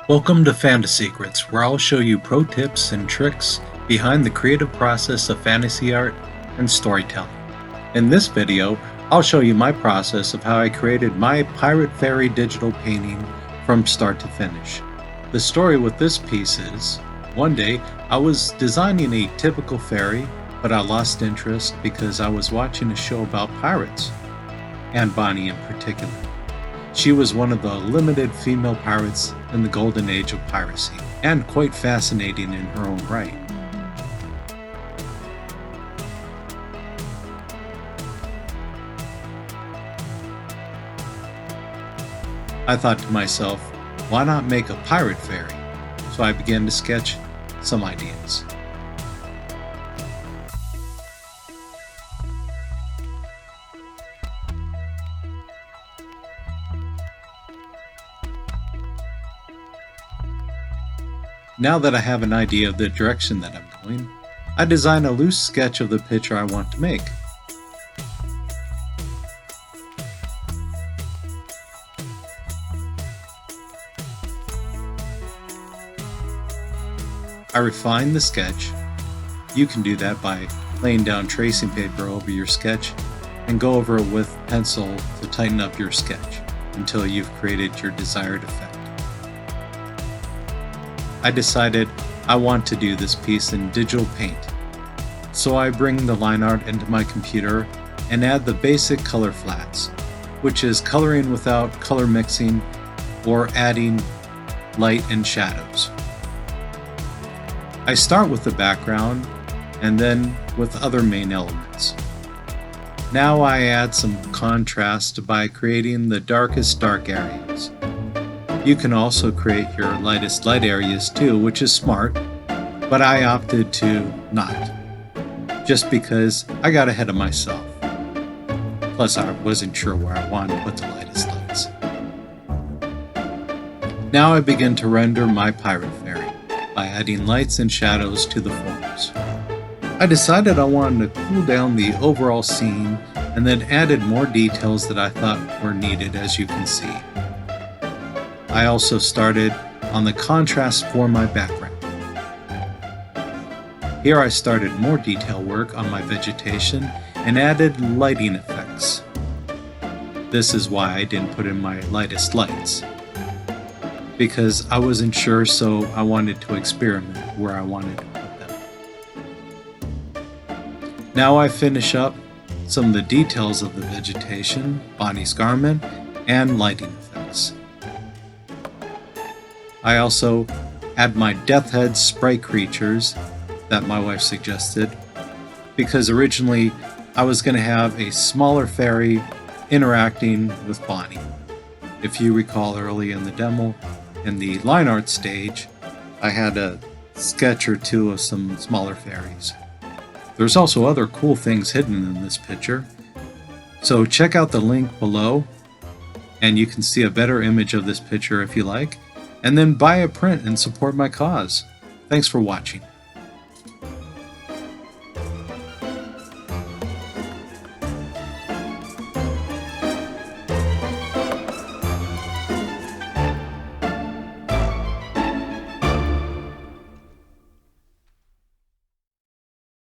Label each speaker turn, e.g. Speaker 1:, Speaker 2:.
Speaker 1: Welcome to Fantasy Secrets, where I'll show you pro tips and tricks behind the creative process of fantasy art and storytelling. In this video, I'll show you my process of how I created my Pirate Fairy digital painting from start to finish. The story with this piece is, one day I was designing a typical fairy, but I lost interest because I was watching a show about pirates, and Bonnie in particular. She was one of the limited female pirates in the golden age of piracy, and quite fascinating in her own right. I thought to myself, why not make a pirate fairy? So I began to sketch some ideas. Now that I have an idea of the direction that I'm going, I design a loose sketch of the picture I want to make. I refine the sketch. You can do that by laying down tracing paper over your sketch and go over it with pencil to tighten up your sketch until you've created your desired effect. I decided I want to do this piece in digital paint, so I bring the line art into my computer and add the basic color flats, which is coloring without color mixing or adding light and shadows. I start with the background and then with other main elements. Now I add some contrast by creating the darkest dark areas. You can also create your lightest light areas too, which is smart, but I opted to not, just because I got ahead of myself. Plus I wasn't sure where I wanted to put the lightest lights. Now I begin to render my pirate fairy by adding lights and shadows to the forms. I decided I wanted to cool down the overall scene and then added more details that I thought were needed, as you can see. I also started on the contrast for my background. Here I started more detail work on my vegetation and added lighting effects. This is why I didn't put in my lightest lights, because I wasn't sure, so I wanted to experiment where I wanted to put them. Now I finish up some of the details of the vegetation, Bonnie's garment, and lighting effects. I also add my Death Head sprite creatures that my wife suggested, because originally I was going to have a smaller fairy interacting with Bonnie. If you recall early in the demo, in the line art stage, I had a sketch or two of some smaller fairies. There's also other cool things hidden in this picture, so check out the link below and you can see a better image of this picture if you like. And then buy a print and support my cause. Thanks for watching.